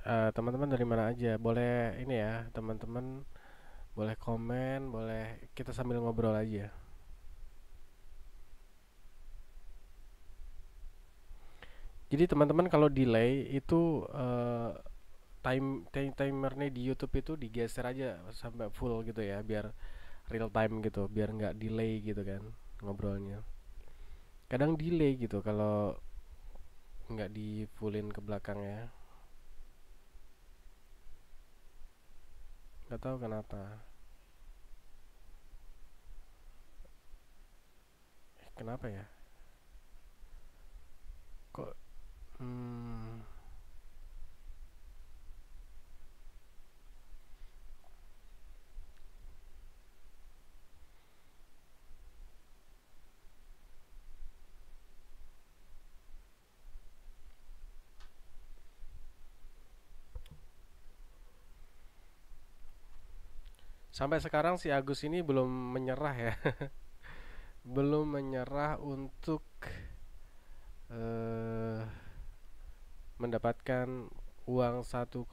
teman-teman dari mana aja. Boleh ini ya, teman-teman boleh komen, boleh kita sambil ngobrol aja. Jadi teman-teman kalau delay itu timernya di YouTube itu digeser aja sampai full gitu ya, biar real time gitu, biar nggak delay gitu kan ngobrolnya. Kadang delay gitu kalau nggak di fullin ke belakang ya. Nggak tahu kenapa. Kenapa ya? Kok hmm, sampai sekarang si Agus ini belum menyerah ya. Belum menyerah untuk eh mendapatkan uang 1,3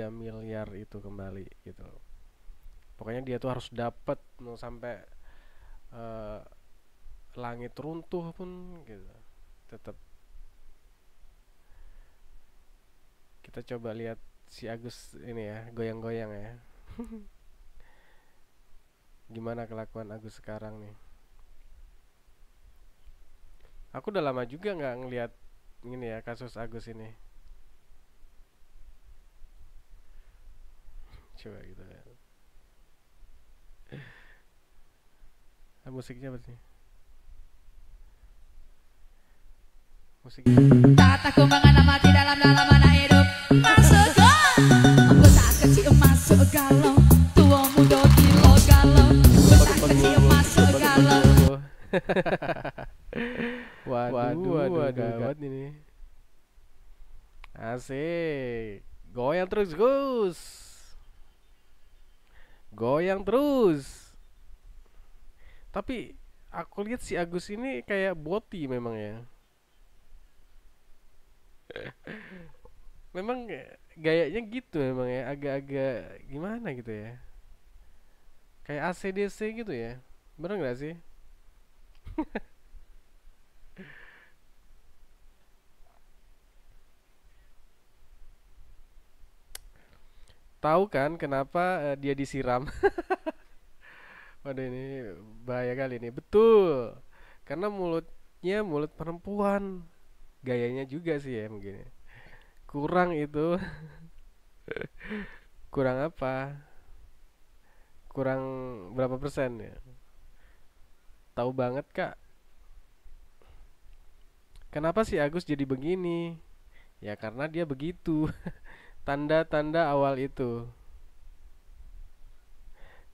miliar itu kembali gitu. Pokoknya dia tuh harus dapat mau sampai eh, langit runtuh pun gitu. Tetap kita coba lihat si Agus ini ya, goyang-goyang ya. Gimana kelakuan Agus sekarang nih? Aku udah lama juga nggak ngelihat ini ya kasus Agus ini. Coba gitu ya. Musiknya apa sih? Musiknya. Saat aku mengamati dalam-dalam anak hidup masuk go. Aku saat kecil masuk galau, tua muda gila galau. Aku saat kecil masuk galau. Waduh, gawat ini. Asik. Goyang terus, Gus. Goyang terus. Tapi aku lihat si Agus ini kayak boti memang ya. Memang gayanya gitu memang ya, agak-agak gimana gitu ya. Kayak ACDC gitu ya. Bener nggak sih? Tahu kan kenapa dia disiram? Waduh ini bahaya kali ini. Betul. Karena mulutnya mulut perempuan. Gayanya juga sih ya mungkin ya. Kurang itu. Kurang apa? Kurang berapa persen ya? Tahu banget Kak. Kenapa sih Agus jadi begini? Ya karena dia begitu. Tanda-tanda awal itu.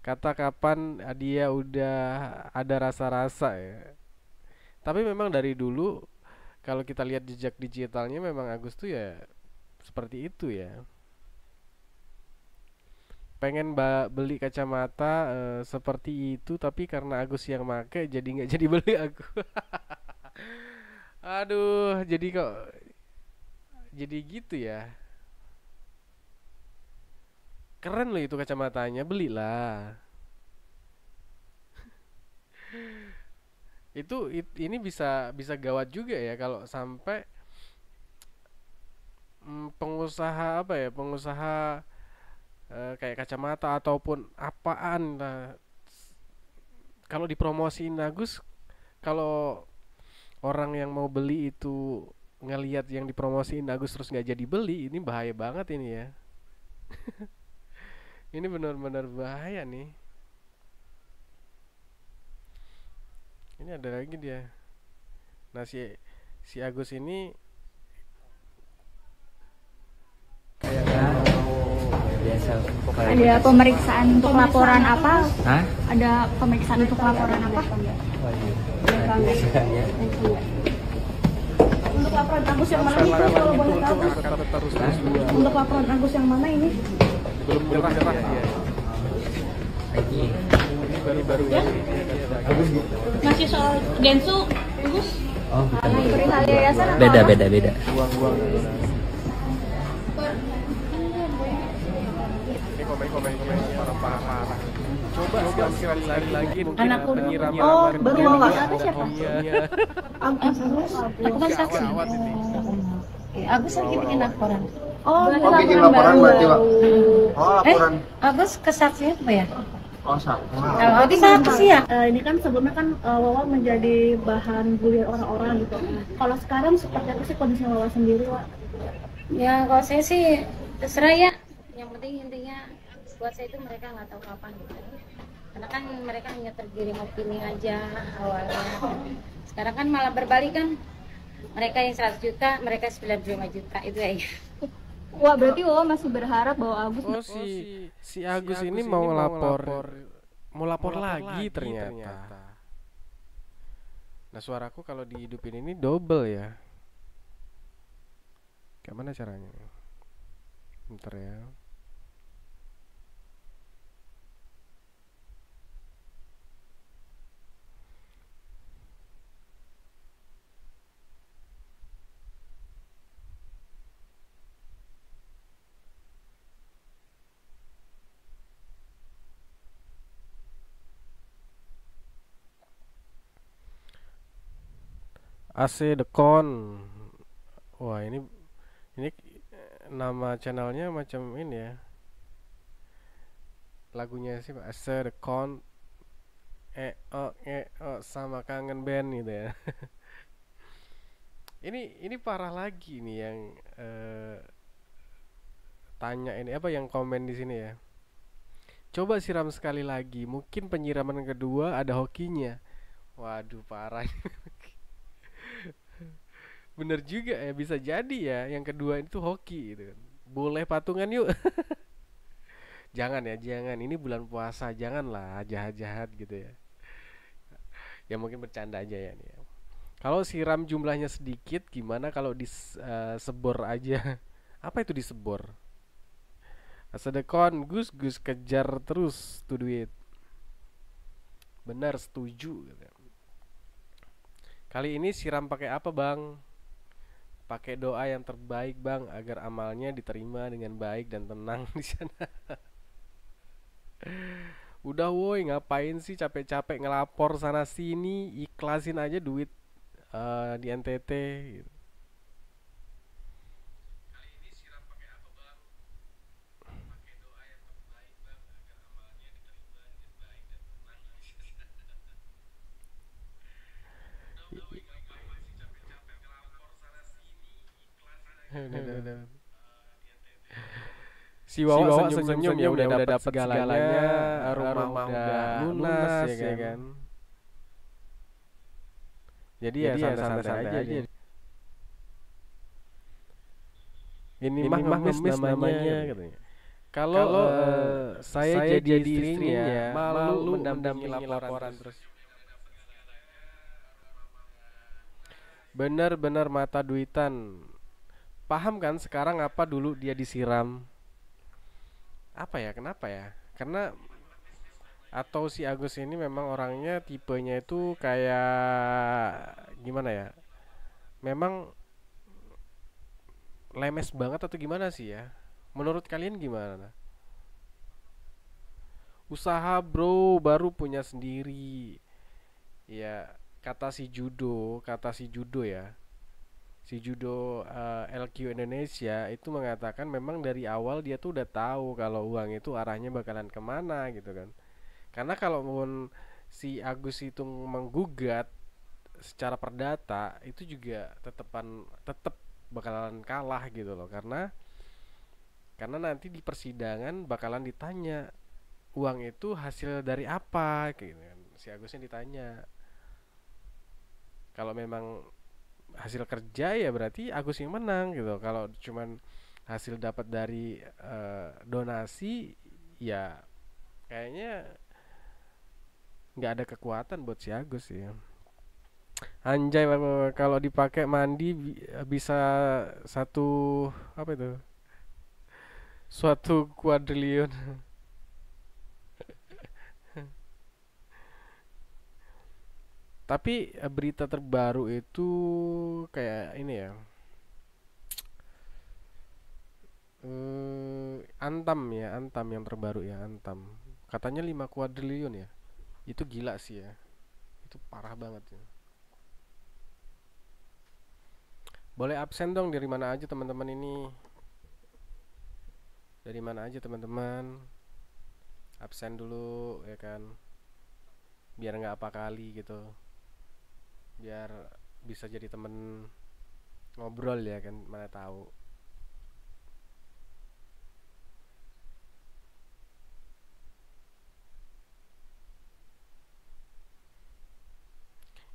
Kata kapan dia udah ada rasa-rasa ya. Tapi memang dari dulu kalau kita lihat jejak digitalnya memang Agus tuh ya seperti itu ya. Pengen beli kacamata seperti itu tapi karena Agus yang make jadi nggak jadi beli aku. Aduh, jadi kok jadi gitu ya. Keren loh itu kacamatanya, belilah. Ini bisa bisa gawat juga ya kalau sampai pengusaha apa ya, pengusaha kayak kacamata ataupun apaan lah. Kalau dipromosiin Agus, kalau orang yang mau beli itu ngelihat yang dipromosiin Agus terus nggak jadi beli, ini bahaya banget ini ya. Ini benar-benar bahaya nih. Ini ada lagi dia. Nah si Agus ini kayak biasa. Ada pemeriksaan untuk laporan apa? Hah? Ada pemeriksaan untuk laporan apa? Biasanya. Untuk laporan Agus yang mana itu kalau boleh tahu? terus Untuk laporan Agus yang mana ini? belum nyerah ya. Lagi. Ini baru-baru Ya? Bagus gitu. Masih soal Gensu, Gus? Oh, bukan. Perihal yayasan atau Beda, apa? beda, beda. uang-uang. Ini komen-komennya parah-parah. Coba sekali lagi mungkin Anakku penyiram oh kedua baru ada ada siapa? hokinya. Aku kan saksi. Gawat ini. Agus lagi bikin laporan. Oh, Oh, bikin laporan berarti, Pak. Oh, Eh, laporan. Agus kesaksian apa ya? Oh, sama. Kalau Agus saksi ya? Ini kan sebelumnya kan Wawa menjadi bahan bulian orang-orang gitu. Kalau sekarang seperti apa sih kondisi Wawa sendiri, Wak? Ya kalau saya sih terserah ya. Yang penting intinya buat saya itu mereka nggak tahu kapan gitu. Karena kan mereka hanya tergiring opini aja awalnya. Sekarang kan malah berbalik kan. Mereka yang 100 juta, mereka 95 juta itu ya. Wah, berarti Wawa masih berharap bahwa Agus Oh si Agus ini mau lapor lagi ternyata. Nah, suaraku kalau dihidupin ini double ya. Kayak mana caranya? Bentar ya. AC The Con. Wah, ini nama channelnya macam ini ya. Lagunya sih AC The Con. Sama kangen band gitu ya. Ini parah lagi nih yang tanya ini apa yang komen di sini ya. Coba siram sekali lagi. Mungkin penyiraman kedua ada hokinya. Waduh, parah. Bener juga ya, bisa jadi ya yang kedua itu hoki gitu kan. Boleh patungan yuk. Jangan ya, jangan. Ini bulan puasa, janganlah jahat-jahat gitu ya. Ya mungkin bercanda aja ya nih ya. Kalau siram jumlahnya sedikit, gimana kalau disebor aja? Apa itu disebor? Sedekon, Gus kejar terus tuh duit. Benar, setuju gitu. Kali ini siram pakai apa, Bang? Pakai doa yang terbaik, Bang, agar amalnya diterima dengan baik dan tenang di sana. Udah woi, ngapain sih capek-capek ngelapor sana sini, ikhlasin aja duit di NTT gitu. Kali ini siram pakai apa, Bang? Pakai doa yang terbaik, Bang, agar amalnya diterima dengan baik dan tenang di sana. Udah woi, ngapain sih capek-capek ngelapor sana sini, ikhlasin aja. Si Wawa senyum-senyum ya udah dapat segalanya, rumah udah lunas ya kan. Jadi ya santai-santai aja. Ini mah ngemis namanya katanya. Kalau saya jadi istrinya malu mendampingi laporan terus. Bener-bener mata duitan. Paham kan sekarang apa dulu dia disiram? Apa ya, kenapa ya? Karena atau si Agus ini memang orangnya tipenya itu kayak gimana ya? Memang lemes banget atau gimana sih ya? Menurut kalian gimana? Usaha bro, baru punya sendiri. Ya, kata si judo ya. Si judo LQ Indonesia itu mengatakan memang dari awal dia tuh udah tahu kalau uang itu arahnya bakalan kemana gitu kan. Karena kalau si Agus itu menggugat secara perdata itu juga tetep bakalan kalah gitu loh, karena nanti di persidangan bakalan ditanya uang itu hasil dari apa gitu kan. Si Agusnya ditanya. Kalau memang hasil kerja ya berarti Agus yang menang gitu. Kalau cuman hasil dapat dari donasi ya kayaknya nggak ada kekuatan buat si Agus ya. Anjay, kalau dipakai mandi bisa satu apa itu? Suatu kuadriliun. Tapi berita terbaru itu kayak ini ya. Antam ya, Antam yang terbaru ya, Antam. Katanya 5 kuadriliun ya. Itu gila sih ya. Itu parah banget ya. Boleh absen dong dari mana aja teman-teman ini? Dari mana aja teman-teman? Absen dulu ya kan. Biar nggak apa kali gitu. Biar bisa jadi temen ngobrol ya kan, mana tahu.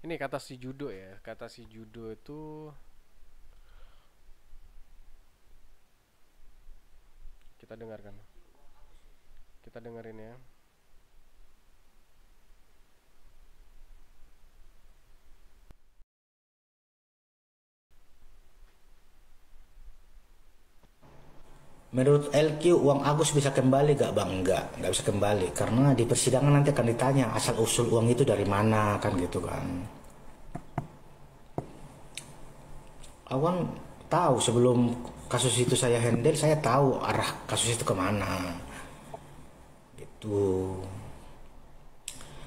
Ini kata si judo ya, kata si judo itu kita dengarkan. Kita dengerin ya. Menurut LQ, uang Agus bisa kembali gak bang? Nggak bisa kembali. Karena di persidangan nanti akan ditanya asal usul uang itu dari mana, kan gitu kan. Awang tahu sebelum kasus itu saya handle, saya tahu arah kasus itu kemana. Gitu.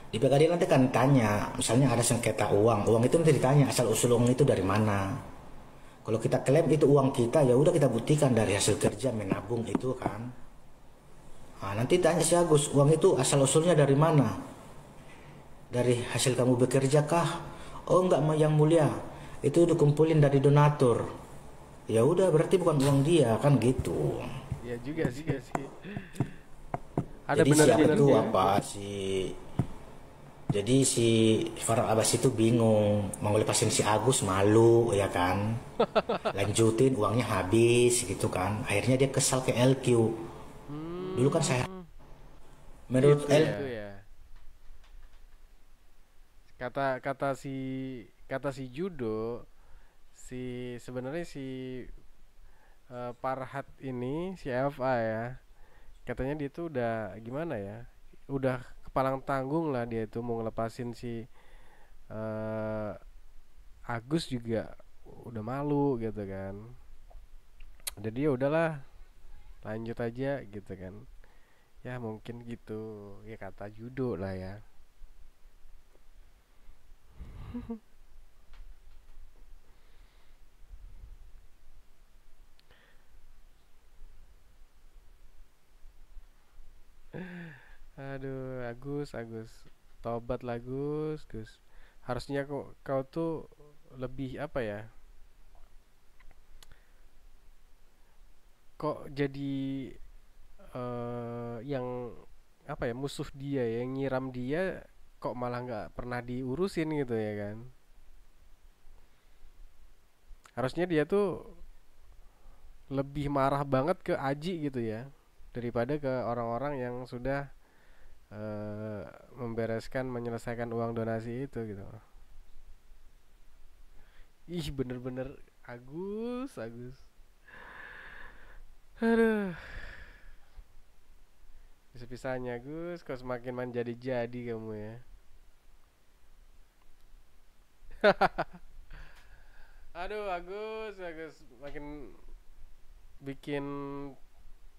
Di pengadilan nanti kan tanya, misalnya ada sengketa uang itu nanti ditanya asal usul uang itu dari mana. Kalau kita klaim itu uang kita, ya udah kita buktikan dari hasil kerja menabung itu kan. Nah, nanti tanya si Agus, uang itu asal usulnya dari mana? Dari hasil kamu bekerja kah? Oh enggak yang mulia, itu dikumpulin dari donatur. Ya udah berarti bukan uang dia kan gitu. Ya juga sih. Ada Jadi benar siapa tuh ya. apa Jadi si Farah Abbas itu bingung mau lepasin si Agus, malu ya kan, lanjutin uangnya habis gitu kan, akhirnya dia kesal ke LQ. Dulu kan saya menurut Gitu LQ ya. Kata si judo, sebenarnya si Parhat ini, si FA ya, katanya dia tuh udah gimana ya, udah kepalang tanggung lah, dia itu mau ngelepasin si eh, Agus juga udah malu gitu kan. Jadi ya udahlah, lanjut aja gitu kan. Ya mungkin gitu ya, kata judo lah ya. Aduh, Agus, tobat lah Gus. Harusnya kau tuh lebih apa ya? Kok jadi yang apa ya, musuh dia ya, yang nyiram dia, kok malah nggak pernah diurusin gitu ya kan? Harusnya dia tuh lebih marah banget ke Aji gitu ya, daripada ke orang-orang yang sudah eh, menyelesaikan uang donasi itu gitu. Ih, bener-bener Agus. Aduh, bisa-bisanya Gus, kok semakin menjadi-jadi kamu ya. Aduh, Agus, makin bikin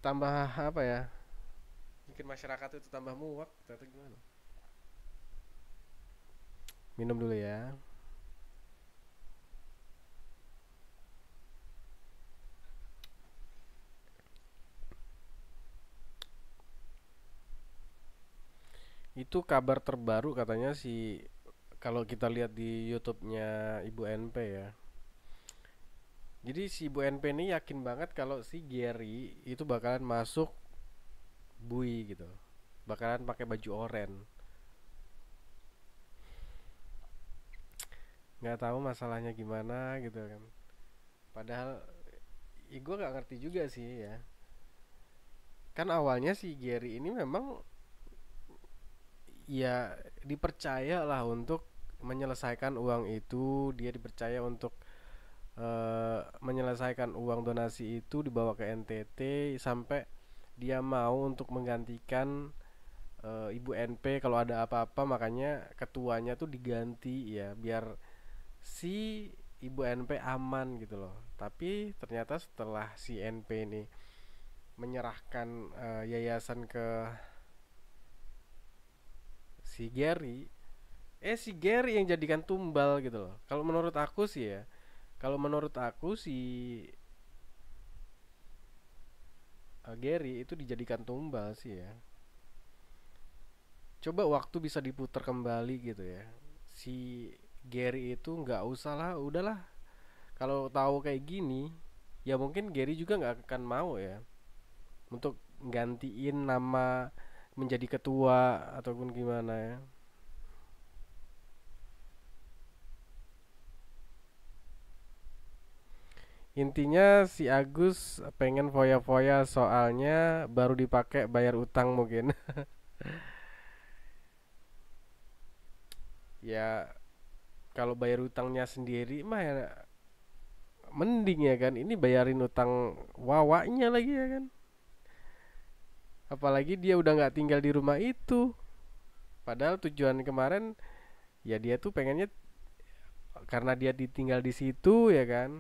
tambah apa ya? Bikin masyarakat itu tambah muak, atau gimana? Minum dulu ya. Itu kabar terbaru katanya si, kalau kita lihat di YouTube-nya Ibu NP ya. Jadi si Ibu NP ini yakin banget kalau si Gary itu bakalan masuk bui gitu. Bakalan pakai baju oranye. Nggak tahu masalahnya gimana gitu kan. Padahal gue nggak ngerti juga sih ya. Kan awalnya si Gary ini memang ya dipercaya lah untuk menyelesaikan uang itu. Dia dipercaya untuk menyelesaikan uang donasi itu, dibawa ke NTT sampai dia mau untuk menggantikan Ibu NP kalau ada apa-apa. Makanya ketuanya tuh diganti ya, biar si Ibu NP aman gitu loh. Tapi ternyata setelah si NP ini menyerahkan yayasan ke si Gary, si Gary yang jadikan tumbal gitu loh. Kalau menurut aku sih ya, kalau menurut aku si Gary itu dijadikan tumbal sih ya. Coba waktu bisa diputar kembali gitu ya. Si Gary itu nggak usah lah, udahlah. Kalau tahu kayak gini, ya mungkin Gary juga nggak akan mau ya untuk gantiin nama menjadi ketua ataupun gimana ya. Intinya si Agus pengen foya-foya soalnya baru dipakai bayar utang mungkin. Ya kalau bayar utangnya sendiri mah ya mending ya kan. Ini bayarin utang wawaknya lagi ya kan. Apalagi dia udah nggak tinggal di rumah itu. Padahal tujuan kemarin ya dia tuh pengennya karena dia ditinggal di situ ya kan.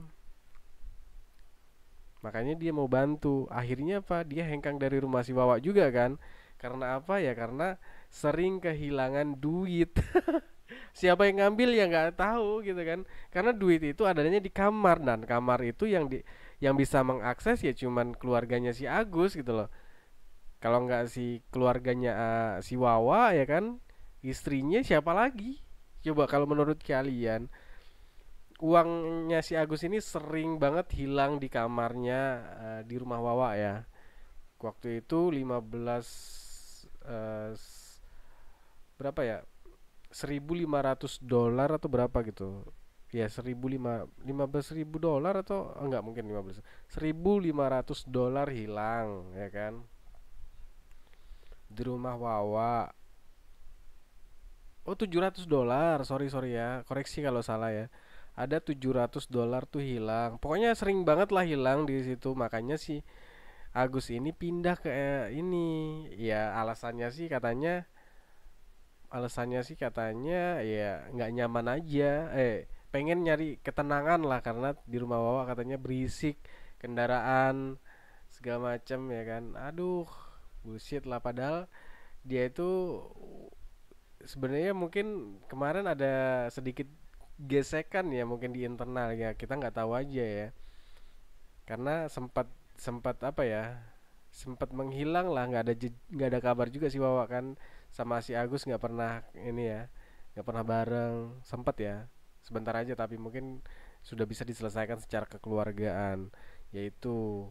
Makanya dia mau bantu. Akhirnya apa? Dia hengkang dari rumah si Wawa juga kan. Karena apa ya? Karena sering kehilangan duit. Siapa yang ngambil ya nggak tahu gitu kan. Karena duit itu adanya di kamar dan kamar itu yang bisa mengakses ya cuman keluarganya si Agus gitu loh. Kalau nggak si keluarganya si Wawa ya kan, istrinya siapa lagi? Coba kalau menurut kalian, uangnya si Agus ini sering banget hilang di kamarnya di rumah Wawa ya. Waktu itu 15 eh, s- berapa ya? $1.500 atau berapa gitu. Ya 15.000 dolar atau enggak mungkin 15. $1.500 hilang ya kan di rumah Wawa. Oh $700, sorry sorry ya, koreksi kalau salah ya. Ada $700 tuh hilang. Pokoknya sering banget lah hilang di situ. Makanya si Agus ini pindah ke ini. Ya alasannya ya nggak nyaman aja. Pengen nyari ketenangan lah karena di rumah Wawa katanya berisik, kendaraan segala macam ya kan. Aduh, bullshit lah padahal dia itu sebenarnya mungkin kemarin ada sedikit gesekan ya mungkin di internal ya kita nggak tahu aja ya karena sempat sempat apa ya sempat menghilang lah nggak ada kabar juga si Wawa kan sama si Agus nggak pernah ini ya nggak pernah bareng sempat ya sebentar aja tapi mungkin sudah bisa diselesaikan secara kekeluargaan yaitu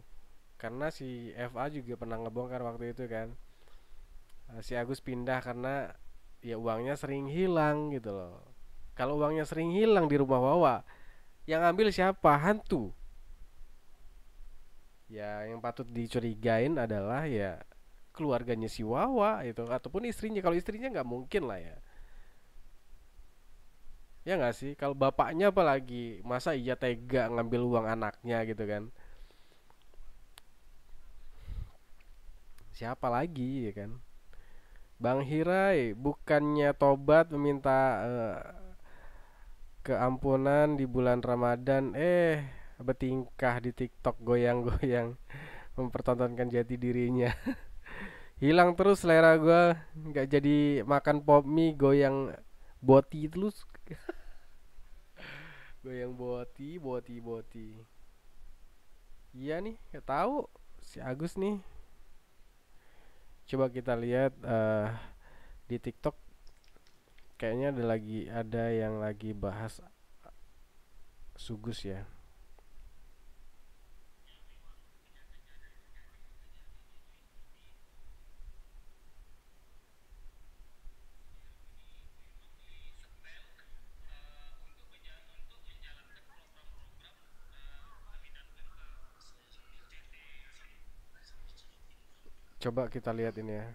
karena si FA juga pernah ngebongkar waktu itu kan. Si Agus pindah karena ya uangnya sering hilang gitu loh. Kalau uangnya sering hilang di rumah Wawa, yang ambil siapa? Hantu. Ya, yang patut dicurigain adalah ya keluarganya si Wawa itu ataupun istrinya. Kalau istrinya nggak mungkin lah ya. Ya nggak sih? Kalau bapaknya apalagi masa iya tega ngambil uang anaknya gitu kan? Siapa lagi ya kan? Bang Hirai bukannya tobat meminta keampunan di bulan Ramadan bertingkah di TikTok goyang-goyang mempertontonkan jati dirinya. Hilang terus selera gua nggak jadi makan pop mie goyang boti terus goyang boti boti boti. Iya nih nggak tahu si Agus nih. Coba kita lihat di TikTok kayaknya ada yang lagi bahas Sugus ya. Coba kita lihat ini ya.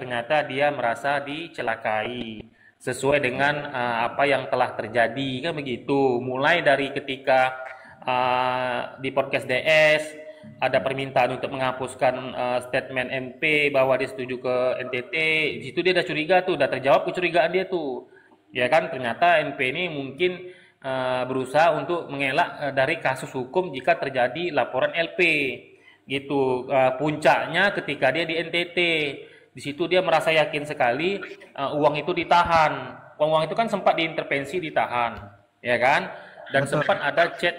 ternyata dia merasa dicelakai sesuai dengan apa yang telah terjadi, kan begitu. Mulai dari ketika di podcast DS ada permintaan untuk menghapuskan statement MP bahwa dia setuju ke NTT, di situ dia udah curiga tuh, udah terjawab kecurigaan dia tuh, ya kan. Ternyata NP ini mungkin berusaha untuk mengelak dari kasus hukum jika terjadi laporan LP, gitu. Puncaknya ketika dia di NTT, di situ dia merasa yakin sekali uang itu ditahan. Uang itu kan sempat diintervensi ditahan, ya kan. Dan sempat ada chat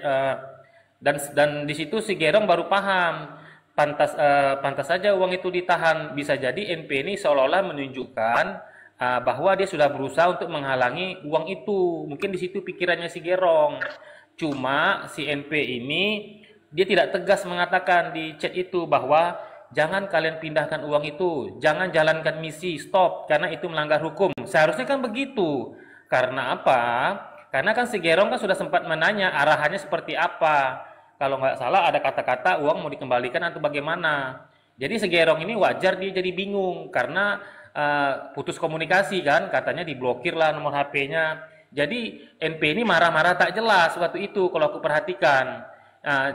dan di situ si Gerong baru paham pantas saja uang itu ditahan. Bisa jadi NP ini seolah-olah menunjukkan bahwa dia sudah berusaha untuk menghalangi uang itu. Mungkin di situ pikirannya si Gerong. Cuma si NP ini dia tidak tegas mengatakan di chat itu bahwa jangan kalian pindahkan uang itu, jangan jalankan misi, stop, karena itu melanggar hukum. Seharusnya kan begitu. Karena apa? Karena kan si Gerong kan sudah sempat menanya arahannya seperti apa. Kalau nggak salah ada kata-kata uang mau dikembalikan atau bagaimana. Jadi si Gerong ini wajar dia jadi bingung karena putus komunikasi kan, katanya diblokir lah nomor HP-nya. Jadi NP ini marah-marah tak jelas waktu itu kalau aku perhatikan.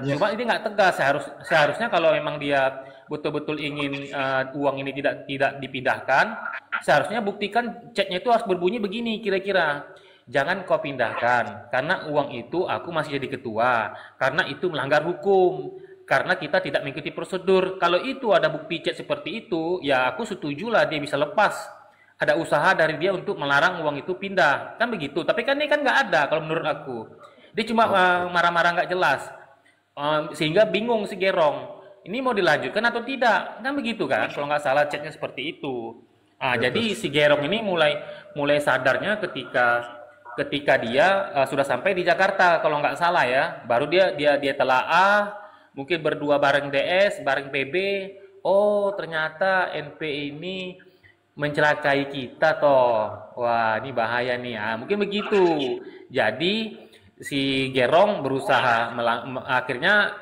Cuma ini nggak tegas. Seharusnya kalau memang dia betul-betul ingin uang ini tidak dipindahkan, seharusnya buktikan chatnya itu harus berbunyi begini kira-kira. Jangan kau pindahkan, karena uang itu aku masih jadi ketua, karena itu melanggar hukum, karena kita tidak mengikuti prosedur. Kalau itu ada bukti chat seperti itu, ya aku setujulah dia bisa lepas. Ada usaha dari dia untuk melarang uang itu pindah, kan begitu. Tapi kan ini kan nggak ada kalau menurut aku. Dia cuma marah-marah nggak jelas, sehingga bingung si Gerong. Ini mau dilanjutkan atau tidak, kan begitu kan? Kalau nggak salah chatnya seperti itu. Jadi si Gerong ini mulai sadarnya ketika dia sudah sampai di Jakarta, kalau nggak salah ya, baru dia telaah, mungkin berdua bareng DS, bareng PB. Oh ternyata NP ini mencelakai kita toh. Wah ini bahaya nih. Mungkin begitu. Jadi si Gerong berusaha akhirnya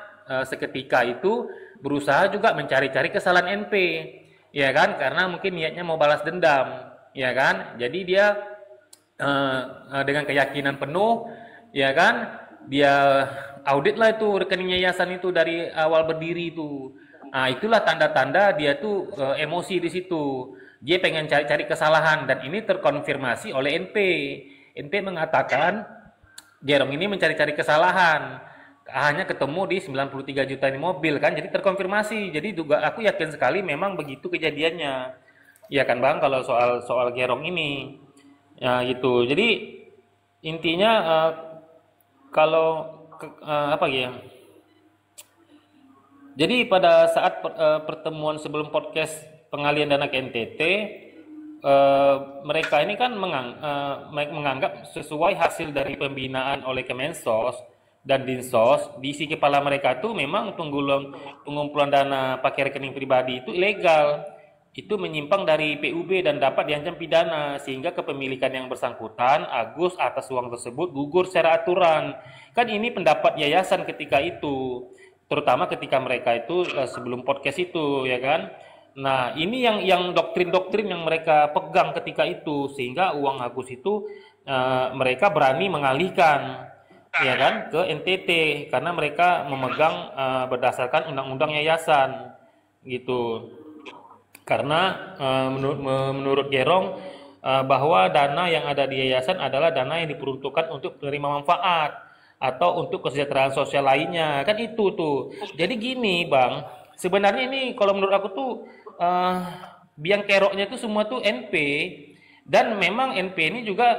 seketika itu berusaha juga mencari-cari kesalahan NP, ya kan? Karena mungkin niatnya mau balas dendam, ya kan? Jadi dia dengan keyakinan penuh, ya kan, dia audit lah itu rekening yayasan itu dari awal berdiri itu. Itulah tanda-tanda dia tuh emosi di situ. Dia pengen cari-cari kesalahan dan ini terkonfirmasi oleh NP. NP mengatakan Gerong ini mencari-cari kesalahan. Hanya ketemu di 93 juta ini mobil kan, jadi terkonfirmasi. Jadi juga aku yakin sekali memang begitu kejadiannya. Ya kan Bang, kalau soal Gerong ini. Ya gitu. Jadi intinya apa ya? Jadi pada saat pertemuan sebelum podcast pengalian dana ke NTT, mereka ini kan menganggap sesuai hasil dari pembinaan oleh Kemensos dan Dinsos, di isi kepala mereka tuh memang pengumpulan dana pakai rekening pribadi itu ilegal. Itu menyimpang dari PUB dan dapat diancam pidana, sehingga kepemilikan yang bersangkutan Agus atas uang tersebut gugur secara aturan. Kan ini pendapat yayasan ketika itu, terutama ketika mereka itu sebelum podcast itu, ya kan. Nah ini yang doktrin-doktrin yang mereka pegang ketika itu, sehingga uang Agus itu mereka berani mengalihkan, ya kan, ke NTT karena mereka memegang berdasarkan undang-undang yayasan gitu. Karena menurut Gerong bahwa dana yang ada di yayasan adalah dana yang diperuntukkan untuk menerima manfaat atau untuk kesejahteraan sosial lainnya, kan itu tuh. Jadi gini Bang, sebenarnya ini kalau menurut aku tuh biang keroknya itu semua tuh NP, dan memang NP ini juga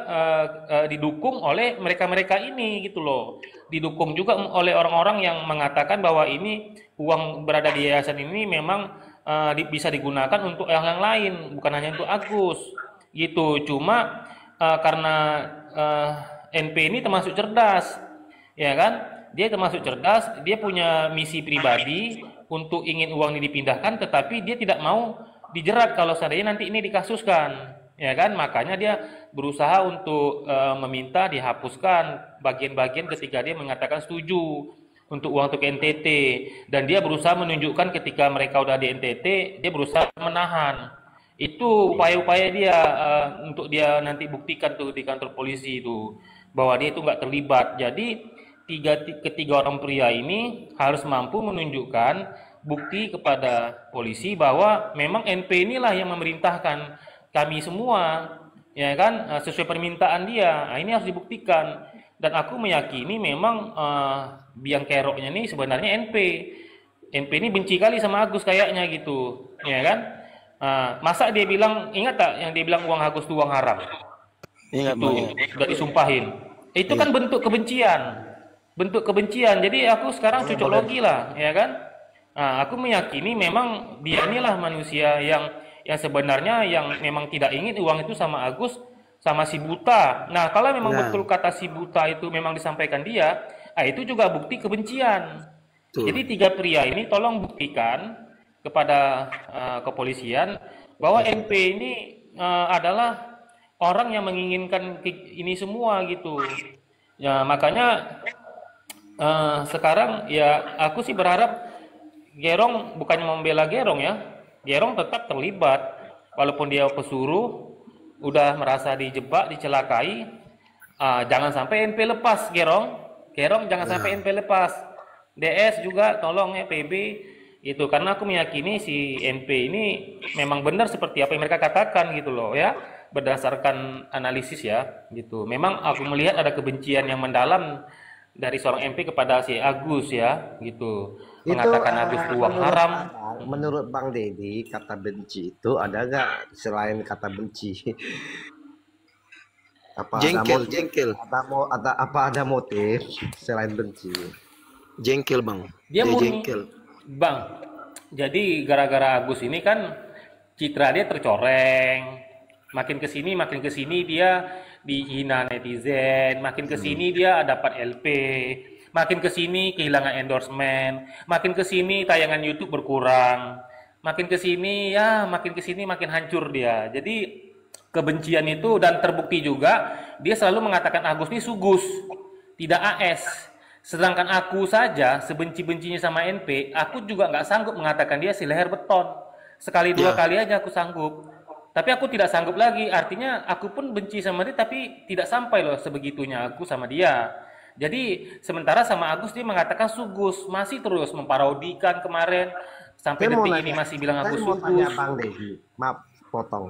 didukung oleh mereka-mereka ini gitu loh. Didukung juga oleh orang-orang yang mengatakan bahwa ini uang berada di yayasan ini memang bisa digunakan untuk yang lain, bukan hanya untuk Agus gitu. Cuma karena NP ini termasuk cerdas, ya kan, dia termasuk cerdas, dia punya misi pribadi untuk ingin uang ini dipindahkan, tetapi dia tidak mau dijerat kalau seandainya nanti ini dikasuskan, ya kan. Makanya dia berusaha untuk meminta dihapuskan bagian-bagian ketika dia mengatakan setuju untuk uang untuk NTT, dan dia berusaha menunjukkan ketika mereka udah di NTT, dia berusaha menahan, Itu upaya-upaya dia untuk dia nanti buktikan tuh di kantor polisi itu bahwa dia itu nggak terlibat. Jadi ketiga orang pria ini harus mampu menunjukkan bukti kepada polisi bahwa memang NP inilah yang memerintahkan kami semua, ya kan, sesuai permintaan dia. Nah, ini harus dibuktikan. Dan aku meyakini memang biang keroknya ini sebenarnya NP. NP ini benci kali sama Agus kayaknya gitu, ya kan? Masa dia bilang, ingat tak yang dia bilang uang Agus itu uang haram? Ingat Itu Bang. sudah disumpahin. Itu kan bentuk kebencian. Bentuk kebencian. Jadi aku sekarang cocok logi lah, ya kan? Aku meyakini memang dia inilah manusia yang sebenarnya yang memang tidak ingin uang itu sama Agus sama si Buta. Nah, kalau memang betul kata si Buta itu memang disampaikan dia, itu juga bukti kebencian. Jadi tiga pria ini tolong buktikan kepada kepolisian bahwa NP ini adalah orang yang menginginkan ini semua gitu. Ya, makanya sekarang ya aku sih berharap Gerong bukannya membela Gerong ya. Gerong tetap terlibat walaupun dia pesuruh, udah merasa dijebak, dicelakai. Jangan sampai NP lepas Gerong. Gerong jangan sampai NP lepas. DS juga tolong ya PB itu, karena aku meyakini si NP ini memang benar seperti apa yang mereka katakan gitu loh ya, berdasarkan analisis ya gitu. Memang aku melihat ada kebencian yang mendalam dari seorang MP kepada si Agus ya gitu, mengatakan Agus itu uang haram. Menurut Bang Deddy, kata benci itu ada nggak selain kata benci? Apa Jengkel. apa ada motif selain benci? Jengkel Bang. Dia murni jengkel. Bang. Jadi gara-gara Agus ini kan citra dia tercoreng. Makin kesini dia dihina netizen. Makin kesini dia dapat LP. Makin kesini kehilangan endorsement. Makin kesini tayangan YouTube berkurang. Makin kesini makin hancur dia. Jadi kebencian itu, dan terbukti juga dia selalu mengatakan Agus ini sugus, tidak AS. Sedangkan aku saja sebenci-bencinya sama NP, aku juga nggak sanggup mengatakan dia si leher beton. Sekali dua kali aja aku sanggup. Tapi aku tidak sanggup lagi, artinya aku pun benci sama dia tapi tidak sampai loh sebegitunya aku sama dia. Jadi sementara sama Agus dia mengatakan sugus, masih terus memparodikan kemarin sampai detik ini masih bilang aku sugus. Saya mau tanya Bang Deddy, maaf potong.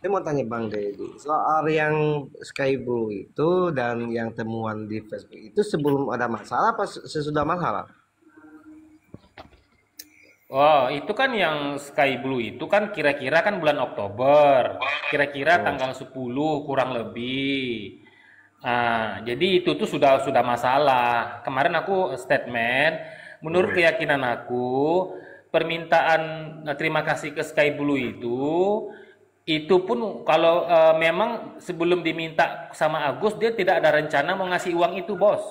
Saya mau tanya Bang Deddy, soal yang Sky Blue itu dan yang temuan di Facebook itu sebelum ada masalah apa sesudah masalah? Oh, itu kan yang Sky Blue itu kan kira-kira kan bulan Oktober. Kira-kira tanggal 10 kurang lebih. Jadi itu tuh sudah masalah. Kemarin aku statement, menurut keyakinan aku, permintaan terima kasih ke Sky Blue itu pun kalau memang sebelum diminta sama Agus dia tidak ada rencana mau ngasih uang itu, bos.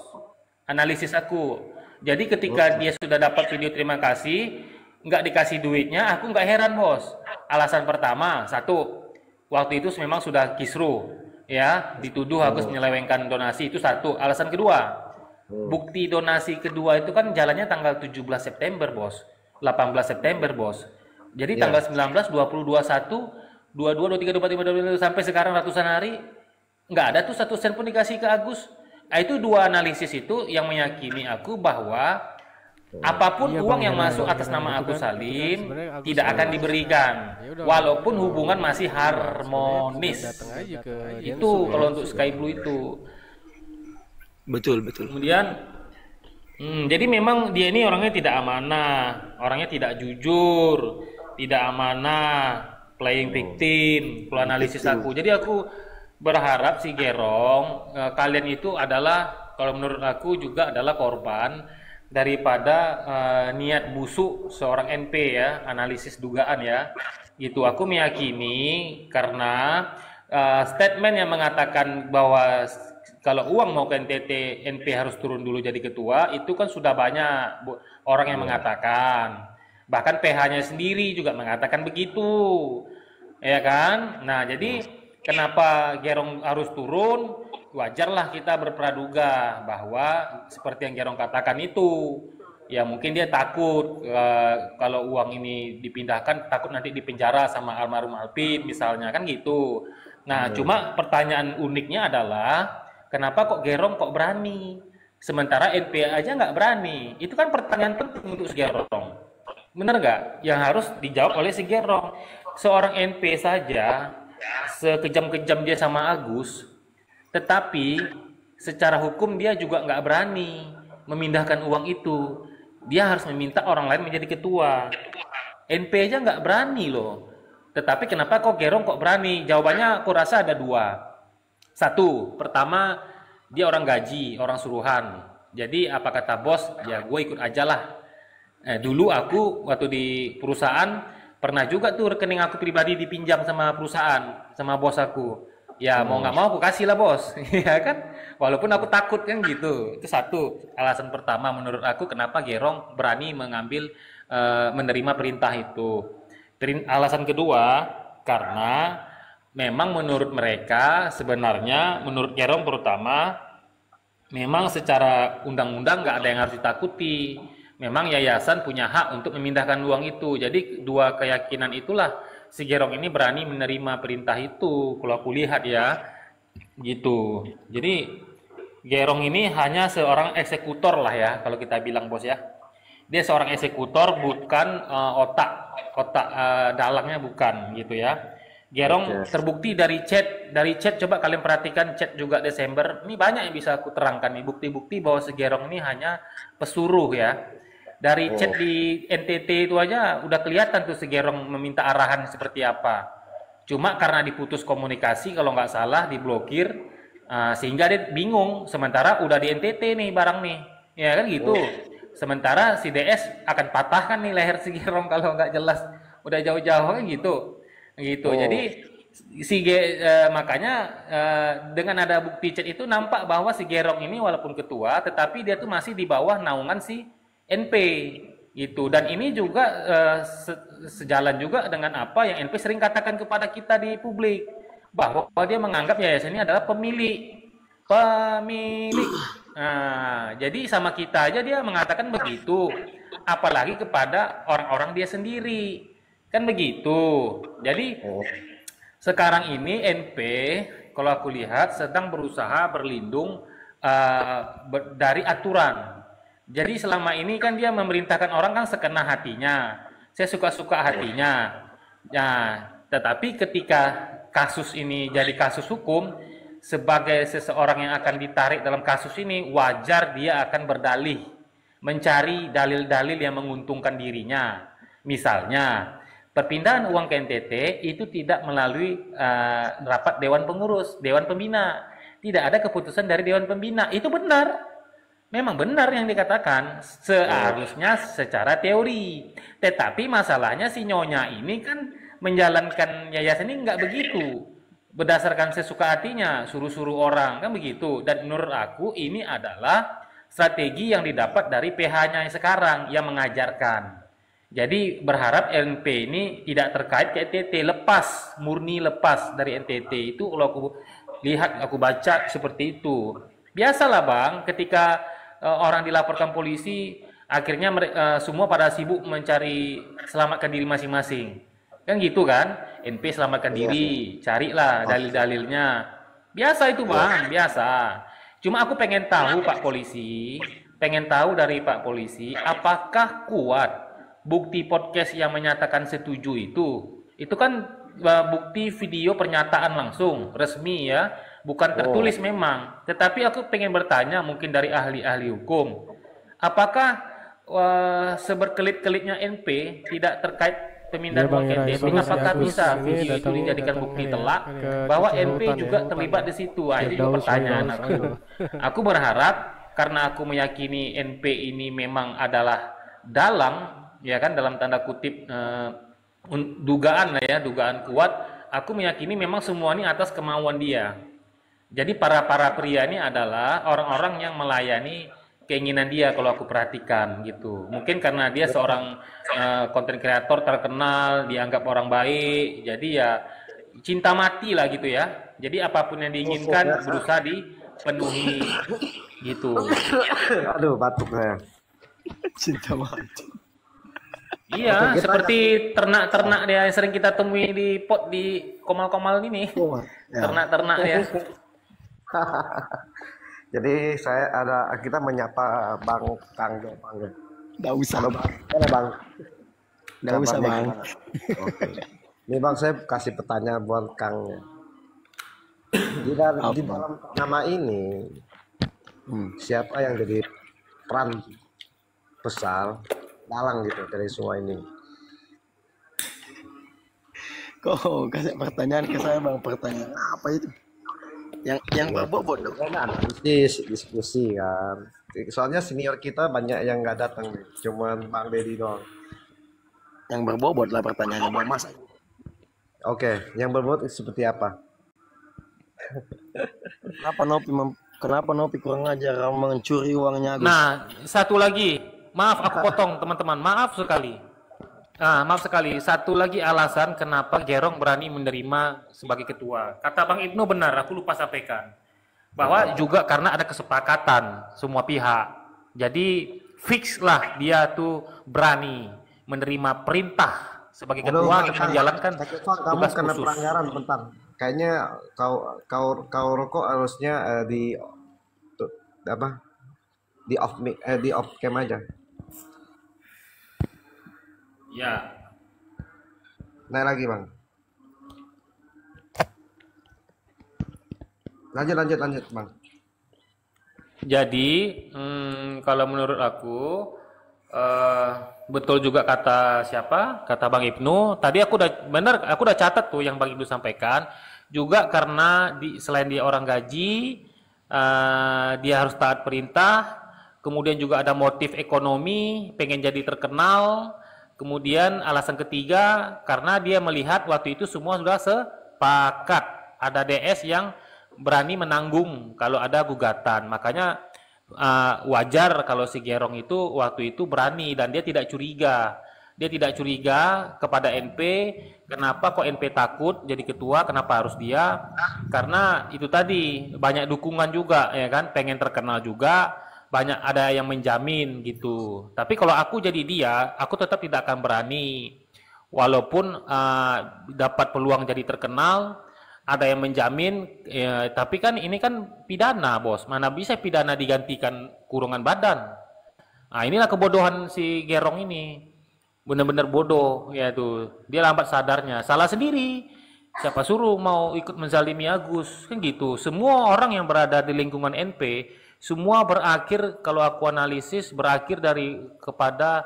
Analisis aku. Jadi ketika dia sudah dapat video terima kasih, nggak dikasih duitnya, aku nggak heran, bos. Alasan pertama, satu, waktu itu memang sudah kisruh, ya, dituduh Agus menyelewengkan donasi, itu satu. Alasan kedua, bukti donasi kedua itu kan jalannya tanggal 17 September, bos. 18 September, bos. Jadi tanggal 19, 20, 21, 22, 23, 24, 25, sampai sekarang ratusan hari nggak ada tuh 1 sen pun dikasih ke Agus. Itu dua analisis itu yang meyakini aku bahwa apapun uang yang masuk atas nama Agus Salim tidak akan diberikan walaupun hubungan masih harmonis. Itu kalau untuk Sky Blue itu. Betul. Kemudian jadi memang dia ini orangnya tidak amanah, orangnya tidak jujur, tidak amanah, playing victim, kalau analisis aku. Jadi aku berharap si Gerong, kalian itu adalah, kalau menurut aku juga adalah korban daripada niat busuk seorang NP ya, analisis dugaan ya. Gitu, aku meyakini karena statement yang mengatakan bahwa kalau uang mau ke NTT, NP harus turun dulu jadi ketua, itu kan sudah banyak orang yang mengatakan. Bahkan PH-nya sendiri juga mengatakan begitu, ya kan? Nah, jadi kenapa Gerong harus turun? Wajarlah kita berpraduga bahwa seperti yang Gerong katakan itu, Ya mungkin dia takut kalau uang ini dipindahkan, takut nanti dipenjara sama almarhum Alpin misalnya, kan gitu. Nah, cuma pertanyaan uniknya adalah kenapa kok Gerong kok berani, sementara NP aja nggak berani? Itu kan pertanyaan penting untuk si Gerong. Bener nggak? Yang harus dijawab oleh si Gerong. Seorang NP saja, sekejam-kejam dia sama Agus, tetapi secara hukum dia juga nggak berani memindahkan uang itu. Dia harus meminta orang lain menjadi ketua. NP aja nggak berani loh. Tetapi kenapa kok Gerong kok berani? Jawabannya aku rasa ada dua. Satu, pertama dia orang gaji, orang suruhan. Jadi apa kata bos, ya gue ikut aja lah. Dulu aku waktu di perusahaan pernah juga tuh rekening aku pribadi dipinjam sama perusahaan, sama bos aku. Ya mau nggak mau aku kasih lah bos, ya kan? Walaupun aku takut kan gitu. Itu satu alasan pertama menurut aku kenapa Gerong berani mengambil menerima perintah itu. Alasan kedua karena memang menurut mereka sebenarnya menurut Gerong terutama memang secara undang-undang nggak ada yang harus ditakuti. Memang yayasan punya hak untuk memindahkan uang itu. Jadi dua keyakinan itulah si Gerong ini berani menerima perintah itu, kalau aku lihat ya, gitu. Jadi Gerong ini hanya seorang eksekutor lah ya, kalau kita bilang bos ya. Dia seorang eksekutor, bukan otak dalangnya bukan, gitu ya. Gerong terbukti dari chat coba kalian perhatikan chat juga Desember. Ini banyak yang bisa aku terangkan nih bukti-bukti bahwa si Gerong ini hanya pesuruh ya. Dari chat di NTT itu aja udah kelihatan tuh si Gerong meminta arahan seperti apa. Cuma karena diputus komunikasi kalau nggak salah diblokir, sehingga dia bingung. Sementara udah di NTT nih barang nih, ya kan gitu. Sementara si DS akan patahkan nih leher si Gerong kalau nggak jelas. Udah jauh-jauh kan gitu. Jadi makanya dengan ada bukti chat itu nampak bahwa si Gerong ini walaupun ketua, tetapi dia tuh masih di bawah naungan si NP gitu. Dan ini juga sejalan juga dengan apa yang NP sering katakan kepada kita di publik, bahwa dia menganggap yayasan ini adalah pemilik. Nah, jadi sama kita aja dia mengatakan begitu, apalagi kepada orang-orang dia sendiri, kan begitu. Jadi sekarang ini NP kalau aku lihat sedang berusaha berlindung dari aturan. Jadi selama ini kan dia memerintahkan orang kan sekena hatinya, saya suka-suka hatinya. Nah, tetapi ketika kasus ini jadi kasus hukum, sebagai seseorang yang akan ditarik dalam kasus ini, wajar dia akan berdalih, mencari dalil-dalil yang menguntungkan dirinya. Misalnya, perpindahan uang ke NTT itu tidak melalui rapat Dewan Pengurus, Dewan Pembina. Tidak ada keputusan dari Dewan Pembina. Itu benar. Memang benar yang dikatakan, seharusnya secara teori. Tetapi masalahnya si Nyonya ini kan menjalankan yayasan ini nggak begitu. Berdasarkan sesuka hatinya, suruh-suruh orang, kan begitu. Dan menurut aku ini adalah strategi yang didapat dari PH-nya yang sekarang, yang mengajarkan. Jadi berharap NP ini tidak terkait ke NTT, murni lepas dari NTT. Itu kalau aku lihat, aku baca seperti itu. Biasalah Bang, ketika orang dilaporkan polisi, akhirnya semua pada sibuk mencari selamatkan diri masing-masing. Kan gitu kan? NP selamatkan diri, carilah dalil-dalilnya. Biasa itu Bang, biasa. Cuma aku pengen tahu Pak Polisi, pengen tahu dari Pak Polisi, apakah kuat bukti podcast yang menyatakan setuju itu? Itu kan bukti video pernyataan langsung, resmi ya. Bukan tertulis memang, tetapi aku pengen bertanya mungkin dari ahli-ahli hukum, apakah seberkelit-kelitnya NP tidak terkait pemindahan uang ke NTT, apakah bisa video itu dijadikan bukti telak bahwa NP juga terlibat di situ? Itu juga pertanyaan aku. Aku berharap karena aku meyakini NP ini memang adalah dalang, ya kan, dalam tanda kutip dugaan lah ya, dugaan kuat. Aku meyakini memang semua ini atas kemauan dia. Jadi para pria ini adalah orang-orang yang melayani keinginan dia kalau aku perhatikan gitu. Mungkin karena dia seorang konten kreator terkenal, dianggap orang baik, jadi ya cinta mati lah gitu ya. Jadi apapun yang diinginkan berusaha dipenuhi gitu. Aduh, batuk saya. Cinta mati. Iya, Oke, kita seperti ternak-ternak dia yang sering kita temui di pot di komal-komal ini. Ya. Ternak-ternak dia. Jadi kita menyapa Bang Kang Bang. Nggak usah. Halo Bang. Halo Bang. Nggak usah, Kabarnya Bang. gimana? Oke. Ini Bang saya kasih pertanyaan buat Kang. Di dalam nama ini siapa yang jadi peran besar dalang gitu dari semua ini? Kok kasih pertanyaan ke saya, Bang? Pertanyaan apa itu? Yang berbobot dong. Kan analisis, diskusi kan. Soalnya senior kita banyak yang nggak datang nih, cuman Bang Deddy doang. Yang berbobot lah pertanyaannya, Bang Mas. Oke, yang berbobot seperti apa? Kenapa Nopi kurang ajar mencuri uangnya Agus? Nah, satu lagi. Maaf aku potong teman-teman. Maaf sekali. Maaf sekali. Satu lagi alasan kenapa Gerong berani menerima sebagai ketua. Kata Bang Ibnu benar, aku lupa sampaikan. Bahwa juga karena ada kesepakatan semua pihak. Jadi fix lah dia tuh berani menerima perintah sebagai ketua untuk menjalankan tugas kena khusus. pelanggaran bentar. Kayaknya kau rokok harusnya di off cam aja. Ya. Naik lagi Bang. Lanjut Bang. Jadi kalau menurut aku betul juga kata siapa? Kata Bang Ibnu. Tadi aku udah catat tuh yang Bang Ibnu sampaikan. Juga karena selain dia orang gaji, dia harus taat perintah. Kemudian juga ada motif ekonomi, pengen jadi terkenal. Kemudian alasan ketiga karena dia melihat waktu itu semua sudah sepakat. Ada DS yang berani menanggung kalau ada gugatan. Makanya wajar kalau si Gerong itu waktu itu berani dan dia tidak curiga. Dia tidak curiga kepada NP. Kenapa kok NP takut jadi ketua? Kenapa harus dia? Karena itu tadi banyak dukungan juga, ya kan? Pengen terkenal juga. Banyak ada yang menjamin gitu. Tapi kalau aku jadi dia, aku tetap tidak akan berani. Walaupun dapat peluang jadi terkenal, ada yang menjamin, tapi kan ini kan pidana, bos. Mana bisa pidana digantikan kurungan badan? Nah, inilah kebodohan si Gerong ini. Benar-benar bodoh, ya tuh. Dia lambat sadarnya, salah sendiri. Siapa suruh mau ikut menzalimi Agus? Kan gitu. Semua orang yang berada di lingkungan NP, semua berakhir, kalau aku analisis, berakhir kepada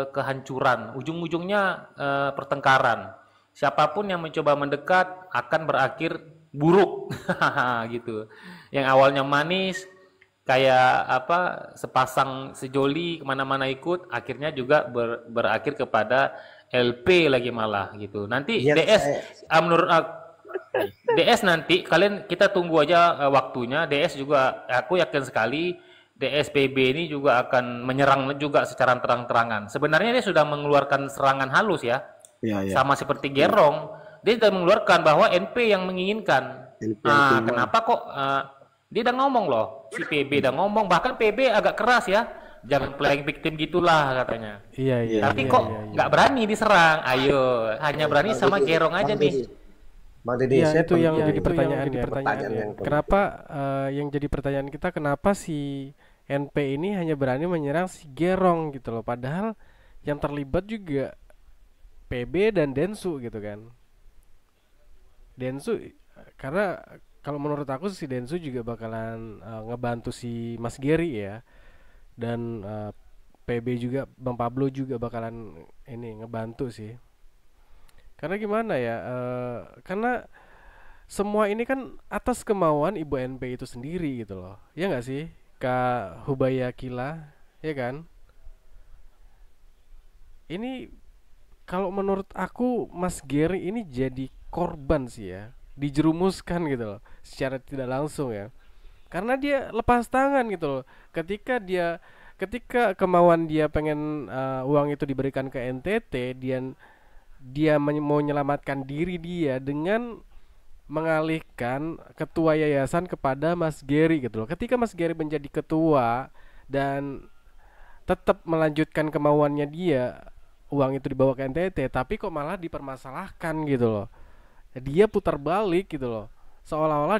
kehancuran. Ujung-ujungnya pertengkaran. Siapapun yang mencoba mendekat akan berakhir buruk. Gitu. Yang awalnya manis, kayak sepasang sejoli kemana-mana ikut, akhirnya juga berakhir kepada LP lagi malah gitu. Nanti DS menurut DS nanti kita tunggu aja waktunya. DS juga aku yakin sekali DSPB ini juga akan menyerang juga secara terang-terangan. Sebenarnya dia sudah mengeluarkan serangan halus ya. Sama seperti Gerong, dia sudah mengeluarkan bahwa NP yang menginginkan. Kenapa kok dia udah ngomong loh, si PB udah ngomong, bahkan PB agak keras ya. Jangan playing victim gitulah katanya. Iya. Tapi kok nggak berani diserang. Ayo, hanya berani sama Gerong aja nih. Bang Deddy, ya, itu yang jadi pertanyaan pertanyaannya. Kenapa yang jadi pertanyaan kita, kenapa si NP ini hanya berani menyerang si Gerong gitu loh, padahal yang terlibat juga PB dan Densu gitu kan. Densu karena kalau menurut aku si Densu juga bakalan ngebantu si Mas Geri ya, dan PB juga, Bang Pablo juga bakalan ini ngebantu sih. Karena gimana ya, karena semua ini kan atas kemauan Ibu NP itu sendiri gitu loh, ya nggak sih Kak Hubaya Kila, ya kan? Ini kalau menurut aku Mas Geri ini jadi korban sih ya, dijerumuskan gitu loh secara tidak langsung ya, karena dia lepas tangan gitu loh ketika kemauan dia pengen uang itu diberikan ke NTT, dia mau menyelamatkan diri dia dengan mengalihkan ketua yayasan kepada Mas Geri gitu loh. Ketika Mas Geri menjadi ketua dan tetap melanjutkan kemauannya dia, uang itu dibawa ke NTT, tapi kok malah dipermasalahkan gitu loh. Dia putar balik gitu loh, seolah-olah